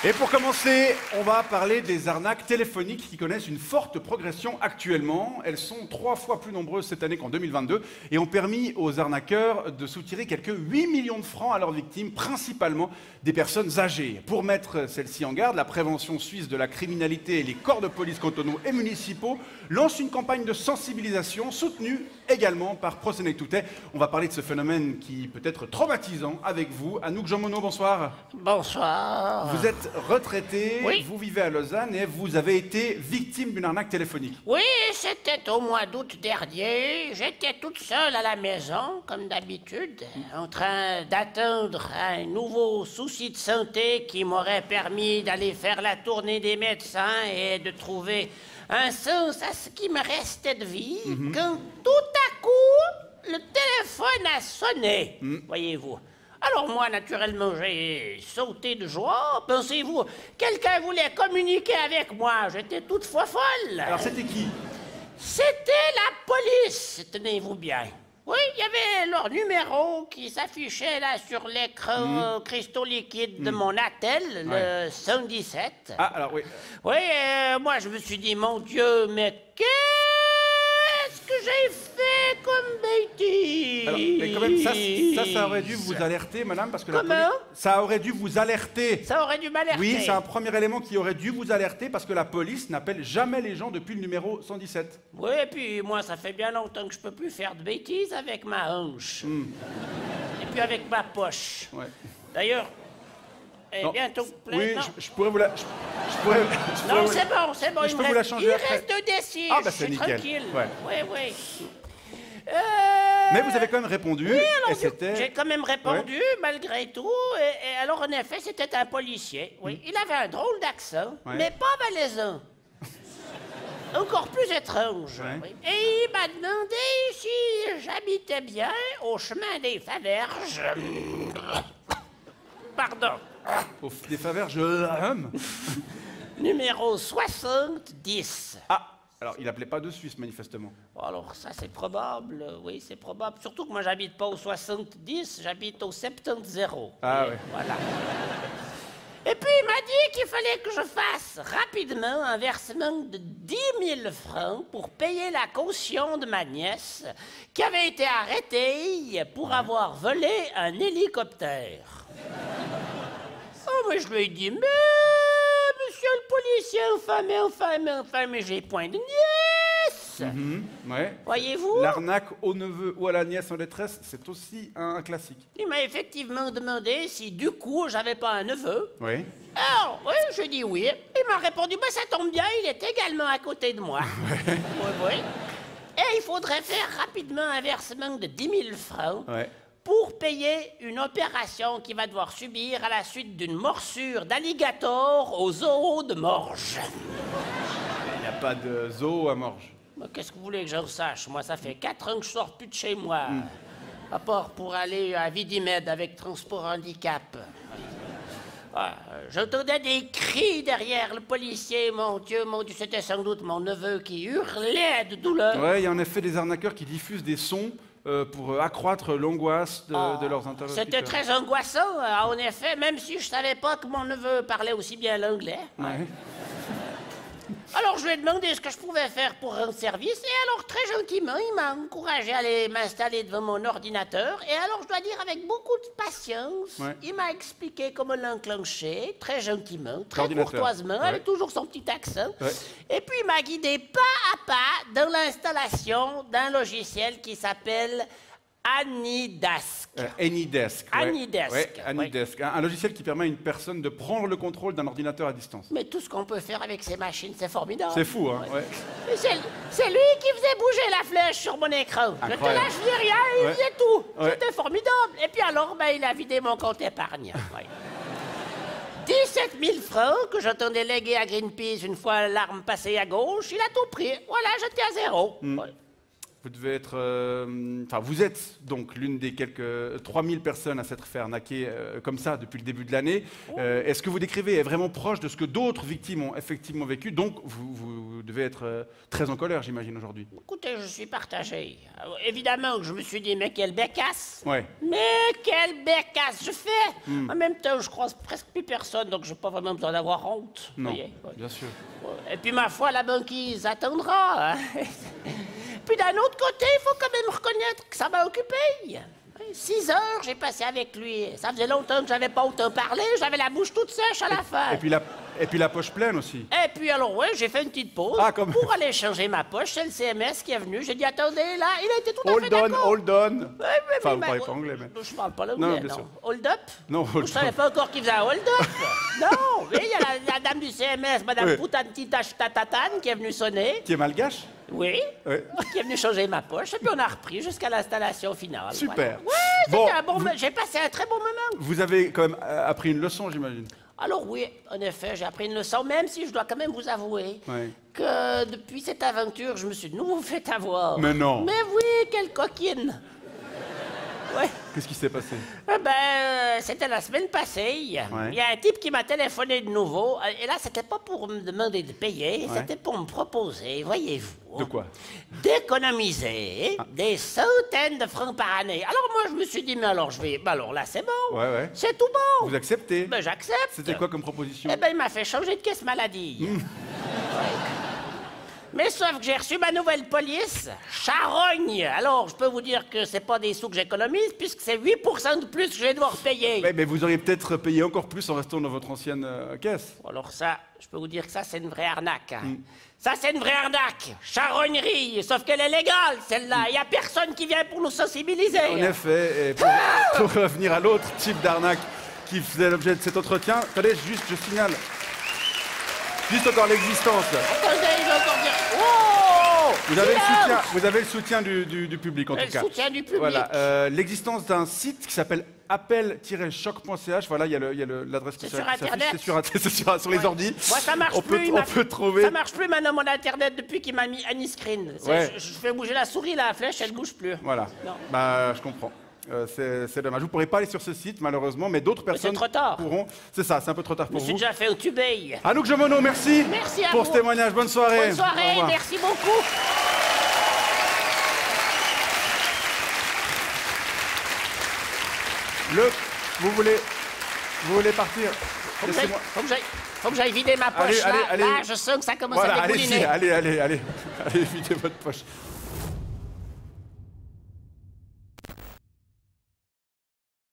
Et pour commencer, on va parler des arnaques téléphoniques qui connaissent une forte progression actuellement. Elles sont 3 fois plus nombreuses cette année qu'en 2022 et ont permis aux arnaqueurs de soutirer quelques 8 millions de francs à leurs victimes, principalement des personnes âgées. Pour mettre celles-ci en garde, la prévention suisse de la criminalité et les corps de police cantonaux et municipaux lancent une campagne de sensibilisation soutenue également par Prosenectoutet. On va parler de ce phénomène qui peut être traumatisant avec vous. Anouk Jean Monod, bonsoir. Bonsoir. Vous êtes retraité, Oui. vous vivez à Lausanne et vous avez été victime d'une arnaque téléphonique. Oui, c'était au mois d'août dernier. J'étais toute seule à la maison, comme d'habitude, en train d'attendre un nouveau souci de santé qui m'aurait permis d'aller faire la tournée des médecins et de trouver un sens à ce qui me restait de vie, quand tout à coup, le téléphone a sonné, voyez-vous. Alors moi, naturellement, j'ai sauté de joie. Pensez-vous, quelqu'un voulait communiquer avec moi. J'étais toute folle. Alors c'était qui? C'était la police, tenez-vous bien. Oui, il y avait leur numéro qui s'affichait là sur l'écran cristaux liquide de mon attel, le 117. Ah, alors oui. Oui, moi je me suis dit, mon Dieu, mais qu'est-ce que j'ai fait comme bêtise? Alors, mais quand même, ça aurait dû vous alerter, madame, parce que la Comment? police... Ça aurait dû vous alerter. Ça aurait dû m'alerter. Oui, c'est un premier élément qui aurait dû vous alerter parce que la police n'appelle jamais les gens depuis le numéro 117. Oui, et puis moi, ça fait bien longtemps que je peux plus faire de bêtises avec ma hanche. Et puis avec ma poche. Ouais. D'ailleurs, elle Non. est bientôt pleine. Oui, non? je pourrais vous la... je pourrais Non, vous- c'est bon, c'est bon. Je il peux me vous la reste- changer il après. reste 2 déciles. Ah, bah, je c'est suis nickel. tranquille. Ouais. Oui, oui. Mais vous avez quand même répondu, Oui, alors et c'était... j'ai quand même répondu, malgré tout. Et alors, en effet, c'était un policier. Oui, il avait un drôle d'accent, Ouais. mais pas malaisant. Encore plus étrange. Ouais. Oui. Et il m'a demandé si j'habitais bien au chemin des Faverges. Pardon. Des faverges... Numéro 70. Ah, alors il appelait pas de Suisse, manifestement. Alors ça c'est probable, oui c'est probable. Surtout que moi j'habite pas au 70, j'habite au 70. Ah Et ouais. voilà. Et puis il m'a dit qu'il fallait que je fasse rapidement un versement de 10 000 francs pour payer la caution de ma nièce qui avait été arrêtée pour avoir volé un hélicoptère. Oh, mais je lui ai dit, mais monsieur le policier, enfin, mais j'ai point de nièce. Ouais. Voyez-vous? L'arnaque au neveu ou à la nièce en détresse, c'est aussi un classique. Il m'a effectivement demandé si du coup j'avais pas un neveu. Oui. Alors, oui, je dis oui. Il m'a répondu, bah ça tombe bien, il est également à côté de moi. Oui, oui. Et il faudrait faire rapidement un versement de 10 000 francs. Ouais. Pour payer une opération qu'il va devoir subir à la suite d'une morsure d'alligator au zoo de Morges. Il n'y a pas de zoo à Morges. Mais qu'est-ce que vous voulez que j'en sache? Moi, ça fait 4 ans que je sors plus de chez moi. À part pour aller à Vidimed avec transport handicap. Ah, j'entendais des cris derrière le policier. Mon Dieu, c'était sans doute mon neveu qui hurlait de douleur. Ouais, il y a en effet des arnaqueurs qui diffusent des sons pour accroître l'angoisse de leurs interlocuteurs. C'était très angoissant, en effet, même si je savais pas que mon neveu parlait aussi bien l'anglais. Ouais. Alors je lui ai demandé ce que je pouvais faire pour rendre service, et alors très gentiment, il m'a encouragé à aller m'installer devant mon ordinateur, et alors je dois dire avec beaucoup de patience, Ouais. il m'a expliqué comment l'enclencher, très gentiment, très L'ordinateur. courtoisement, Ouais. avec toujours son petit accent, Ouais. et puis il m'a guidé pas à pas dans l'installation d'un logiciel qui s'appelle Anydesk. Anydesk. Ouais. Anydesk, Ouais, Anydesk. Un logiciel qui permet à une personne de prendre le contrôle d'un ordinateur à distance. Mais tout ce qu'on peut faire avec ces machines, c'est formidable. C'est fou, hein? Ouais. Mais c'est lui qui faisait bouger la flèche sur mon écran. Je te Incroyable. lâche rien, il Ouais. faisait tout. Ouais. C'était formidable. Et puis alors, ben, il a vidé mon compte épargne. Ouais. 17 000 francs que j'entendais léguer à Greenpeace une fois l'arme passée à gauche, il a tout pris. Voilà, j'étais à zéro. Ouais. Vous devez être, enfin, vous êtes donc l'une des quelques 3000 personnes à s'être fait arnaquer comme ça depuis le début de l'année. Est-ce que vous décrivez est vraiment proche de ce que d'autres victimes ont effectivement vécu? Donc, vous devez être très en colère, j'imagine, aujourd'hui. Écoutez, je suis partagé. Alors, évidemment que je me suis dit, mais quelle bécasse! Ouais. Mais quelle bécasse je fais! En même temps, je croise presque plus personne, donc je n'ai pas vraiment besoin d'avoir honte. Non, voyez. bien sûr. Et puis, ma foi, la banquise attendra. Hein. Puis d'un autre côté, il faut quand même reconnaître que ça m'a occupé. 6 heures, j'ai passé avec lui. Ça faisait longtemps que j'avais pas autant parlé, j'avais la bouche toute sèche à la fin. Et puis la poche pleine aussi. Et puis alors, ouais, j'ai fait une petite pause pour aller changer ma poche. C'est le CMS qui est venu. J'ai dit, attendez, là, il a été tout à fait d'accord. Hold on. Ouais, Enfin, vous parlez pas anglais, mais... Je parle pas l'anglais, bien sûr. Hold up? Non, hold Je savais pas encore qu'il faisait un hold up. Non, mais il y a la dame du CMS, Madame Poutantitache Tatatane, qui est venue sonner. Qui est malgache? Oui, Ouais. qui est venu changer ma poche, et puis on a repris jusqu'à l'installation finale. Super. Voilà. Ouais, Bon, j'ai passé un très bon moment. Vous avez quand même appris une leçon, j'imagine. Alors oui, en effet, j'ai appris une leçon, même si je dois quand même vous avouer Ouais. que depuis cette aventure, je me suis de nouveau fait avoir. Mais non. Mais oui, quelle coquine. Ouais. Qu'est-ce qui s'est passé? C'était la semaine passée. Ouais. Il y a un type qui m'a téléphoné de nouveau. Et là, c'était pas pour me demander de payer, Ouais. c'était pour me proposer, voyez-vous. De quoi? D'économiser des centaines de francs par année. Alors moi, je me suis dit, mais alors alors là, c'est bon. Ouais, ouais. C'est tout bon. Vous acceptez? Ben, j'accepte. C'était quoi comme proposition? Eh ben, il m'a fait changer de caisse maladie. Mais sauf que j'ai reçu ma nouvelle police, charogne. Alors, je peux vous dire que c'est pas des sous que j'économise, puisque c'est 8% de plus que je vais devoir payer. Mais vous auriez peut-être payé encore plus en restant dans votre ancienne caisse. Alors ça, je peux vous dire que ça, c'est une vraie arnaque. Hein. Ça, c'est une vraie arnaque. Charognerie. Sauf qu'elle est légale, celle-là. Il y a personne qui vient pour nous sensibiliser. En effet, et pour revenir à l'autre type d'arnaque qui faisait l'objet de cet entretien, attendez, je signale. Juste encore l'existence. Attendez, il va encore dire... Oh! Vous avez le soutien du public, en tout cas. Le soutien du public. Voilà, l'existence d'un site qui s'appelle appel-choc.ch. Voilà, il y a l'adresse qui C'est sur Internet. C'est sur les ordis. Moi, ça marche on plus. On peut trouver. Ça marche plus maintenant, mon Internet, depuis qu'il m'a mis Annie Screen. Ouais. Je fais bouger la souris, la flèche, elle bouge plus. Voilà. Non. Bah, je comprends. C'est dommage. Vous ne pourrez pas aller sur ce site, malheureusement, mais d'autres personnes c'est trop tard. pourront. C'est ça, c'est un peu trop tard Je me pour suis vous. déjà fait entuber. Anouk Jemono, merci, Merci à pour vous. ce témoignage. Bonne soirée. Bonne soirée, Au revoir. merci beaucoup. Vous voulez partir? Laissez-moi. Faut que j'aille vider ma poche. Allez, là, je sens que ça commence à Voilà, dégouliner. allez-y, allez, videz votre poche.